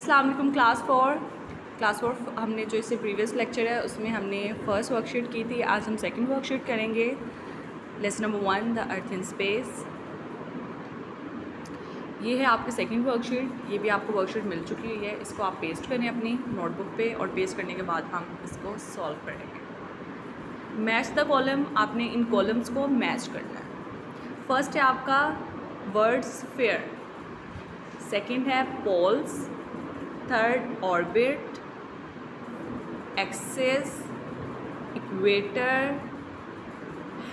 अस्सलाम वालेकुम class four हमने जो इससे प्रीवियस लेक्चर है उसमें हमने फ़र्स्ट वर्कशीट की थी। आज हम सेकंड वर्कशीट करेंगे। Lesson number 1 the earth in space. ये है आपकी सेकंड वर्कशीट। ये भी आपको वर्कशीट मिल चुकी है। इसको आप पेस्ट करें अपनी नोटबुक पे और पेस्ट करने के बाद हम इसको सॉल्व करेंगे। मैच द कॉलम, आपने इन कॉलम्स को मैच करना है। फर्स्ट है आपका वर्ड स्फीयर, सेकेंड है poles, third orbit, axis, equator,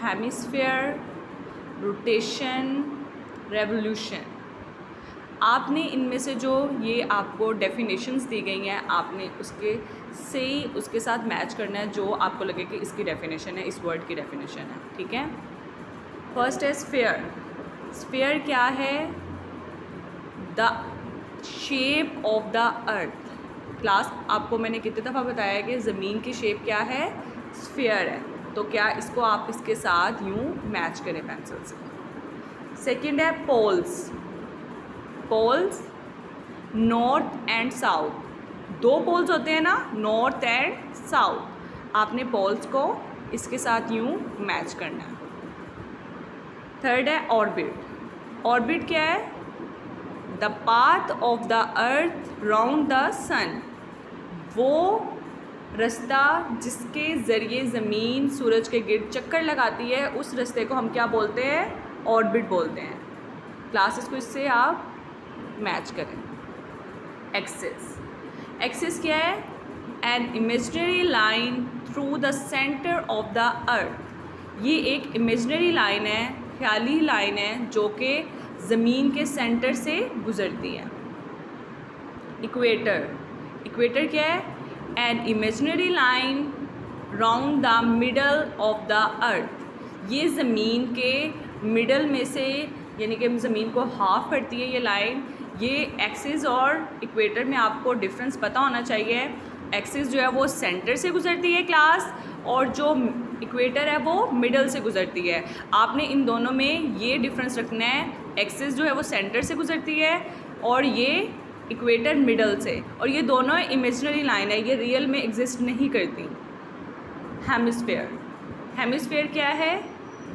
hemisphere, rotation, revolution. आपने इनमें से जो ये आपको डेफिनेशंस दी गई हैं आपने उसके से ही उसके साथ मैच करना है जो आपको लगे कि इसकी डेफिनेशन है, इस वर्ड की डेफिनेशन है। ठीक है। फर्स्ट है स्फीयर। स्फीयर क्या है? The shape of the earth. Class आपको मैंने कितने दफ़ा बताया कि ज़मीन की शेप क्या है? स्फीयर है। तो क्या इसको आप इसके साथ यूँ मैच करें पेंसिल से। सेकंड है poles. Poles north and south, दो पोल्स होते हैं ना, नॉर्थ एंड साउथ। आपने पोल्स को इसके साथ यूँ मैच करना है। थर्ड है ऑर्बिट। ऑर्बिट क्या है? The path of the earth round the sun. वो रास्ता जिसके ज़रिए ज़मीन सूरज के गिर्द चक्कर लगाती है, उस रास्ते को हम क्या बोलते हैं? ऑर्बिट बोलते हैं। क्लासेस को इससे आप मैच करें। एक्सिस। एक्सिस क्या है? An imaginary line through the centre of the अर्थ। ये एक इमेजिनरी लाइन है, ख्याली लाइन है जो कि ज़मीन के सेंटर से गुज़रती है। इक्वेटर। इक्वेटर क्या है? An imaginary line round the middle of the अर्थ। ये ज़मीन के मिडल में से, यानी कि ज़मीन को हाफ करती है ये लाइन। ये एक्सिस और इक्वेटर में आपको डिफरेंस पता होना चाहिए। एक्सिस जो है वो सेंटर से गुज़रती है क्लास, और जो इक्वेटर है वो मिडल से गुज़रती है। आपने इन दोनों में ये डिफरेंस रखना है। एक्सिस जो है वो सेंटर से गुज़रती है और ये इक्वेटर मिडल से, और ये दोनों इमेजिनरी लाइन है, ये रियल में एग्जिस्ट नहीं करती। हेमिस्फीयर। हेमिस्फीयर क्या है?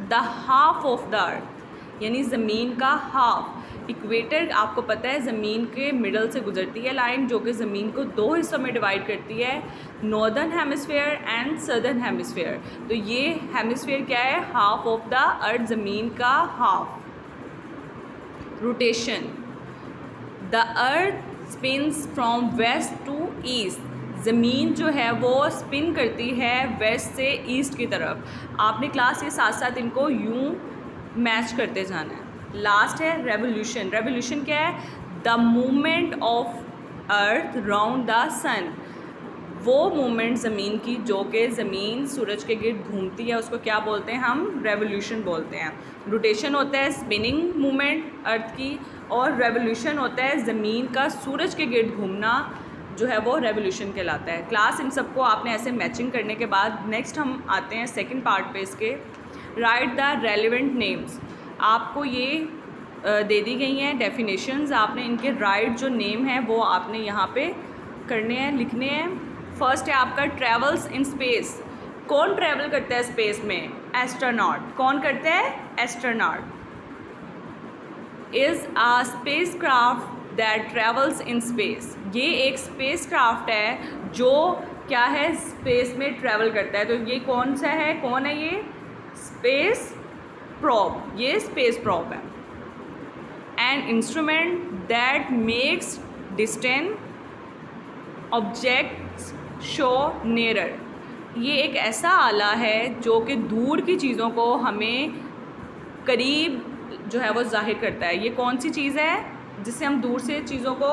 द हाफ ऑफ द अर्थ, यानी ज़मीन का हाफ। इक्वेटर आपको पता है ज़मीन के मिडल से गुज़रती है लाइन, जो कि ज़मीन को दो हिस्सों में डिवाइड करती है, northern hemisphere and southern hemisphere. तो ये हेमिस्फीयर क्या है? हाफ ऑफ द अर्थ, ज़मीन का half. Rotation. The earth spins from west to east. ज़मीन जो है वो स्पिन करती है वेस्ट से ईस्ट की तरफ। आपने क्लास के साथ साथ इनको यूँ मैच करते जाना है। लास्ट है रेवोल्यूशन। रेवोल्यूशन क्या है? The movement of earth round the sun. वो मूवमेंट ज़मीन की जो कि ज़मीन सूरज के गिर्द घूमती है, उसको क्या बोलते हैं? हम रेवोल्यूशन बोलते हैं। रोटेशन होता है स्पिनिंग मूवमेंट अर्थ की, और रेवोल्यूशन होता है ज़मीन का सूरज के गिर्द घूमना, जो है वो रेवोल्यूशन कहलाता है। क्लास इन सबको आपने ऐसे मैचिंग करने के बाद नेक्स्ट हम आते हैं सेकंड पार्ट पे इसके। Right the relevant names. आपको ये दे दी गई हैं डेफिनेशंस, आपने इनके राइट जो नेम है वो आपने यहाँ पे करने हैं, लिखने हैं। फर्स्ट है आपका ट्रैवल्स इन स्पेस। कौन ट्रैवल करता है स्पेस में? एस्ट्रोनॉट। कौन करता है? Astronaut. Is a spacecraft that travels in space. ये एक स्पेस क्राफ्ट है जो क्या है? स्पेस में ट्रैवल करता है। तो ये कौन सा है? कौन है ये? Space probe. ये स्पेस प्रोब है। An instrument that makes distant objects show nearer. ये एक ऐसा आला है जो कि दूर की चीज़ों को हमें करीब जो है वो जाहिर करता है। ये कौन सी चीज़ है जिससे हम दूर से चीज़ों को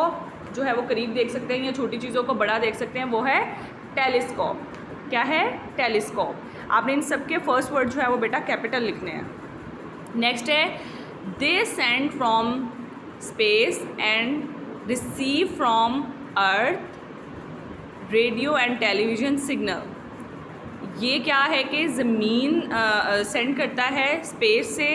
जो है वो करीब देख सकते हैं या छोटी चीज़ों को बड़ा देख सकते हैं? वो है टेलीस्कोप। क्या है? टेलीस्कोप। आपने इन सब के फर्स्ट वर्ड जो है वो बेटा कैपिटल लिखने हैं। नेक्स्ट है they send from space and receive from earth radio and television signal. ये क्या है कि ज़मीन सेंड करता है स्पेस से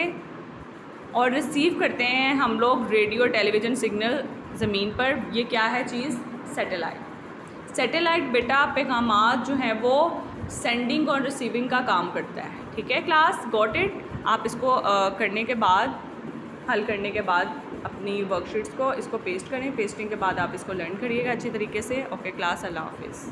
और रिसीव करते हैं हम लोग रेडियो टेलीविज़न सिग्नल ज़मीन पर। ये क्या है चीज़? सैटेलाइट। सैटेलाइट बेटा पैगामात जो हैं वो सेंडिंग और रिसीविंग का काम करता है। ठीक है क्लास, गॉट इट। आप इसको करने के बाद, हल करने के बाद अपनी वर्कशीट्स को इसको पेस्ट करें। पेस्टिंग के बाद आप इसको लर्न करिएगा अच्छी तरीके से। ओके क्लास, अल्लाह हाफिज़।